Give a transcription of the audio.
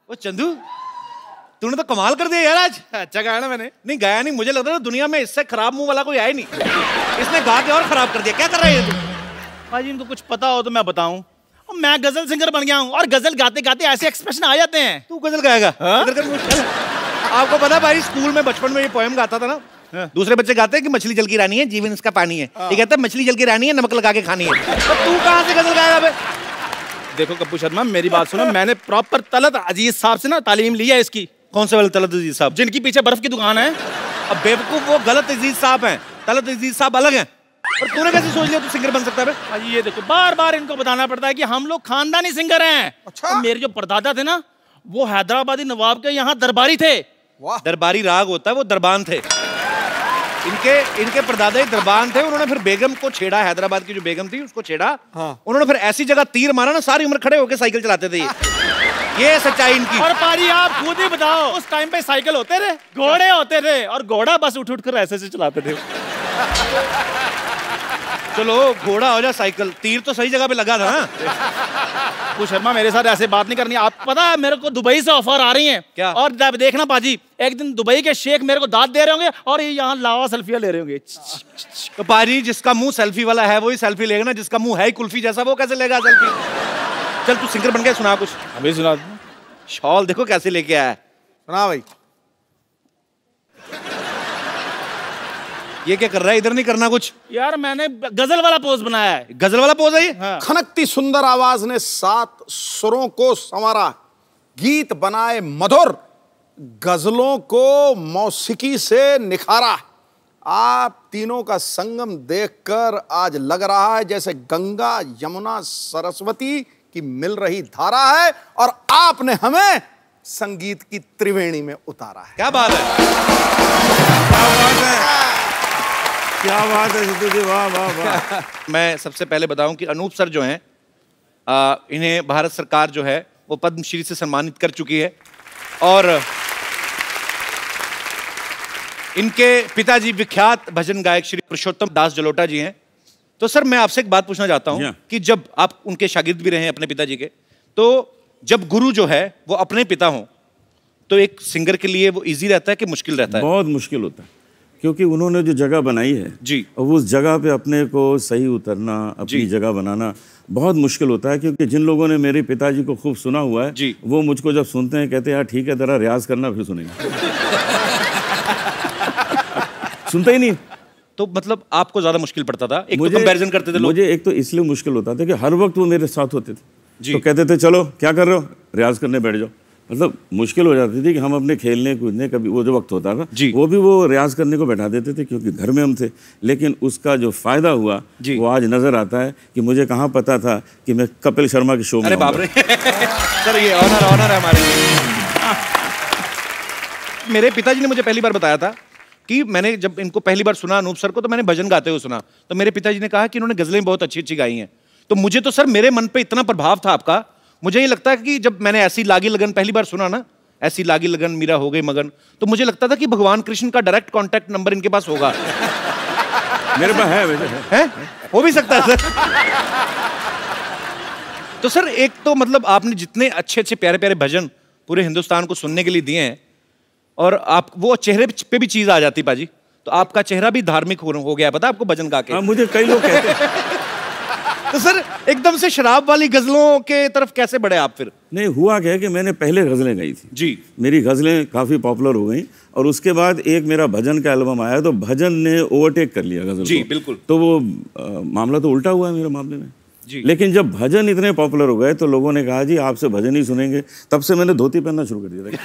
वो चंदू, तूने तो कमाल कर दिया यार आज। अच्छा गाया ना मैंने? नहीं गाया नहीं, मुझे लगता था दुनिया में इससे खराब मुंह वाला कोई आया नहीं। इसने गा के और खराब कर दिया। क्या कर रहा है तू? भाजी इनको कुछ पता हो तो मैं बताऊं, मैं गजल सिंगर बन गया हूँ और गजल गाते गाते ऐसे एक्सप्रेशन आ जाते हैं। तू गजल गाएगा? आपको पता है भाई, स्कूल में बचपन में ये पोएम गाता था ना, दूसरे बच्चे गाते हैं कि मछली जल की रानी है, जीवन इसका पानी है। ये कहता है मछली जल की रानी है, नमक लगा के खानी है। तो तू कहाँ से गजल गाएगा बे? देखो कप्पू शर्मा, मेरी बात सुनो, मैंने प्रॉपर तलत अजीज साहब से ना तालीम ली है इसकी। कौन से वाले तलत अजीज साहब? जिनकी पीछे बर्फ की दुकान है। अब बेवकूफ, वो गलत अजीज साहब हैं, तलत अजीज साहब अलग हैं। और तूने कैसे सोच लिया तू सिंगर बन सकता है? भाई ये देखो, बार बार इनको बताना पड़ता है कि हम लोग खानदानी सिंगर हैं। अच्छा? मेरे जो परदादा थे ना, वो हैदराबादी नवाब के यहाँ दरबारी थे। वाह। दरबारी राग होता है, वो दरबान थे। इनके परदादा दरबान थे। उन्होंने फिर बेगम को छेड़ा, हैदराबाद की जो बेगम थी उसको छेड़ा। हाँ। उन्होंने फिर ऐसी जगह तीर मारा ना, सारी उम्र खड़े होकर साइकिल चलाते थे ये सच्चाई इनकी। और पारी आप खुद ही बताओ, उस टाइम पे साइकिल होते थे, घोड़े होते थे, और घोड़ा बस उठ उठ कर ऐसे से चलाते थे। चलो घोड़ा हो जा साइकिल, तीर तो सही जगह पे लगा था ना। कप्पू शर्मा मेरे साथ ऐसे बात नहीं करनी। आप पता है मेरे को दुबई से ऑफर आ रही हैं। क्या? और देखना पाजी, एक दिन दुबई के शेख मेरे को दाद दे रहे होंगे और ये यहाँ लावा सेल्फियां ले रहे होंगे। तो पाजी, जिसका मुंह सेल्फी वाला है वही सेल्फी लेगा ना, जिसका मुंह है कुल्फी जैसा वो कैसे लेगा सेल्फी? चल तू सिंगर बन के सुना कुछ। अभी सुना। शॉल देखो कैसे लेके आया है। सुना भाई। ये क्या कर रहा है? इधर नहीं करना कुछ यार, मैंने गजल वाला पोज बनाया है। गजल वाला पोज है ये? हाँ। खनकती सुंदर आवाज ने 7 सुरों को संवारा, गीत बनाए मधुर, गजलों को मौसीकी से निखारा। आप तीनों का संगम देखकर आज लग रहा है जैसे गंगा यमुना सरस्वती की मिल रही धारा है, और आपने हमें संगीत की त्रिवेणी में उतारा है। क्या बात है, क्या बात है सिद्धू जी, वाह वाह वाह। मैं सबसे पहले बताऊं कि अनूप सर जो हैं, इन्हें भारत सरकार जो है वो पद्मश्री से सम्मानित कर चुकी है। और इनके पिताजी विख्यात भजन गायक श्री पुरुषोत्तम दास जलोटा जी हैं। तो सर मैं आपसे एक बात पूछना चाहता हूं कि जब आप उनके शागिर्द भी रहे हैं अपने पिताजी के, तो जब गुरु जो है वो अपने पिता हों तो एक सिंगर के लिए वो इजी रहता है कि मुश्किल रहता है? बहुत मुश्किल होता है, क्योंकि उन्होंने जो जगह बनाई है जी, और उस जगह पे अपने को सही उतरना, अपनी जगह बनाना बहुत मुश्किल होता है। क्योंकि जिन लोगों ने मेरे पिताजी को खूब सुना हुआ है जी, वो मुझको जब सुनते हैं कहते हैं यार ठीक है, जरा रियाज करना फिर सुनेंगे। सुनते ही नहीं। तो मतलब आपको ज्यादा मुश्किल पड़ता था? एक तो कंपैरिजन करते थे लोग। मुझे एक तो इसलिए मुश्किल होता था कि हर वक्त वो मेरे साथ होते थे जी। तो कहते थे चलो क्या कर रहे हो, रियाज करने बैठ जाओ। मतलब मुश्किल हो जाती थी कि हम अपने खेलने कूदने, कभी वो जो वक्त होता था वो भी वो रियाज करने को बैठा देते थे क्योंकि घर में हम थे। लेकिन उसका जो फायदा हुआ वो आज नजर आता है कि मुझे कहाँ पता था कि मैं कपिल शर्मा के शो में। अरे बाप रे सर, ये ऑनर है हमारे लिए। मेरे पिताजी ने मुझे पहली बार बताया था कि मैंने जब इनको पहली बार सुना अनूप सर को, तो मैंने भजन गाते हुए सुना, तो मेरे पिताजी ने कहा कि इन्होंने गजलें बहुत अच्छी अच्छी गाई हैं। तो मुझे तो सर मेरे मन पे इतना प्रभाव था आपका, मुझे ये लगता है कि जब मैंने ऐसी लागी लगन पहली बार सुना ना, ऐसी लागी लगन मीरा हो गई मगन, तो मुझे लगता था कि भगवान कृष्ण का डायरेक्ट कांटेक्ट नंबर इनके पास होगा। मेरे पास है वैसे है? हो भी सकता है सर। तो सर एक तो मतलब आपने जितने अच्छे अच्छे प्यारे प्यारे भजन पूरे हिंदुस्तान को सुनने के लिए दिए हैं, और आप वो चेहरे पे भी चीज आ जाती पाजी, तो आपका चेहरा भी धार्मिक हो गया, पता आपको भजन गा के? मुझे कई लोग कहते हैं। तो सर एकदम से शराब वाली गजलों के तरफ कैसे बढ़े आप फिर? नहीं, हुआ क्या है कि मैंने पहले गजलें गाई थी जी, मेरी गजलें काफी पॉपुलर हो गई, और उसके बाद एक मेरा भजन का एल्बम आया तो भजन ने ओवरटेक कर लिया गजल जी को। बिल्कुल। तो वो मामला तो उल्टा हुआ है मेरे मामले में जी। लेकिन जब भजन इतने पॉपुलर हो गए तो लोगों ने कहा जी आपसे भजन ही सुनेंगे, तब से मैंने धोती पहनना शुरू कर दिया था।